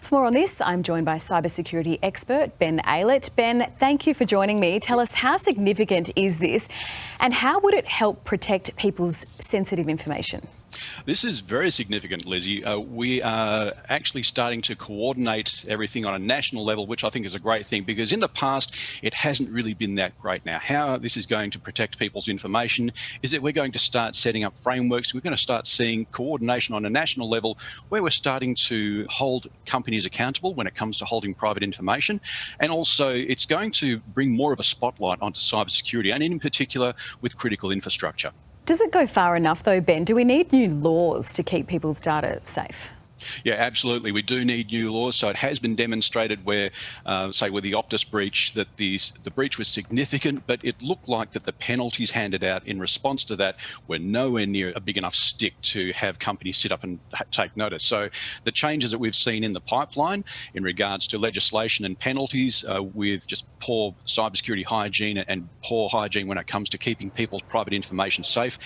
For more on this, I'm joined by cybersecurity expert Ben Aylett. Ben, thank you for joining me. Tell us, how significant is this and how would it help protect people's sensitive information? This is very significant, Lizzie. We are actually starting to coordinate everything on a national level, which I think is a great thing, because in the past, it hasn't really been that great. Now, how this is going to protect people's information is that we're going to start setting up frameworks. We're going to start seeing coordination on a national level where we're starting to hold companies accountable when it comes to holding private information. And also, it's going to bring more of a spotlight onto cybersecurity, and in particular with critical infrastructure. Does it go far enough though, Ben? Do we need new laws to keep people's data safe? Yeah, absolutely. We do need new laws. So it has been demonstrated where, say, with the Optus breach, that the breach was significant, but it looked like that the penalties handed out in response to that were nowhere near a big enough stick to have companies sit up and take notice. So the changes that we've seen in the pipeline in regards to legislation and penalties with just poor cybersecurity hygiene and poor hygiene when it comes to keeping people's private information safe,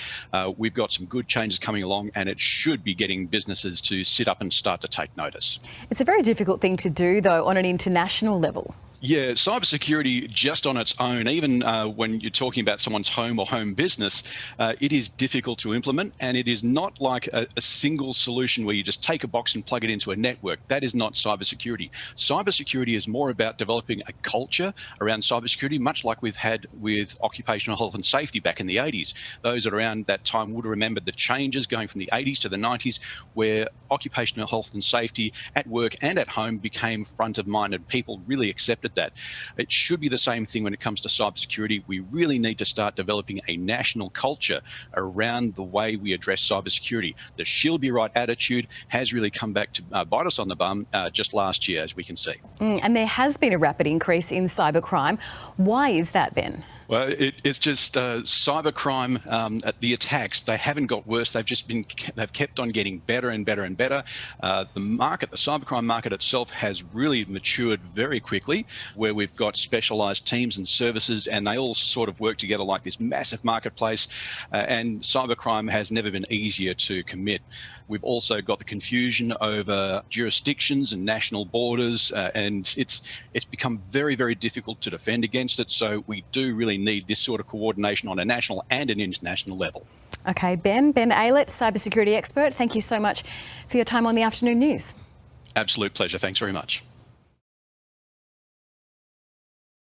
we've got some good changes coming along, and it should be getting businesses to sit up and start to take notice. It's a very difficult thing to do, though, on an international level. Yeah, cybersecurity just on its own, even when you're talking about someone's home or home business, it is difficult to implement, and it is not like a single solution where you just take a box and plug it into a network. That is not cybersecurity. Cybersecurity is more about developing a culture around cybersecurity, much like we've had with occupational health and safety back in the 80s. Those that are around that time would remember the changes going from the 80s to the 90s, where occupational health and safety at work and at home became front of mind, and people really accepted that. It should be the same thing when it comes to cybersecurity. We really need to start developing a national culture around the way we address cybersecurity. The she'll be right attitude has really come back to bite us on the bum just last year, as we can see. And there has been a rapid increase in cybercrime. Why is that, Ben? Well, it's just cybercrime. The attacks, they haven't got worse. They've kept on getting better and better and better. The cybercrime market itself has really matured very quickly, where we've got specialised teams and services, and they all sort of work together like this massive marketplace. And cybercrime has never been easier to commit. We've also got the confusion over jurisdictions and national borders, and it's become very, very difficult to defend against it. So we do really need this sort of coordination on a national and an international level. Okay, Ben Aylett, cybersecurity expert, thank you so much for your time on the Afternoon News. Absolute pleasure. Thanks very much.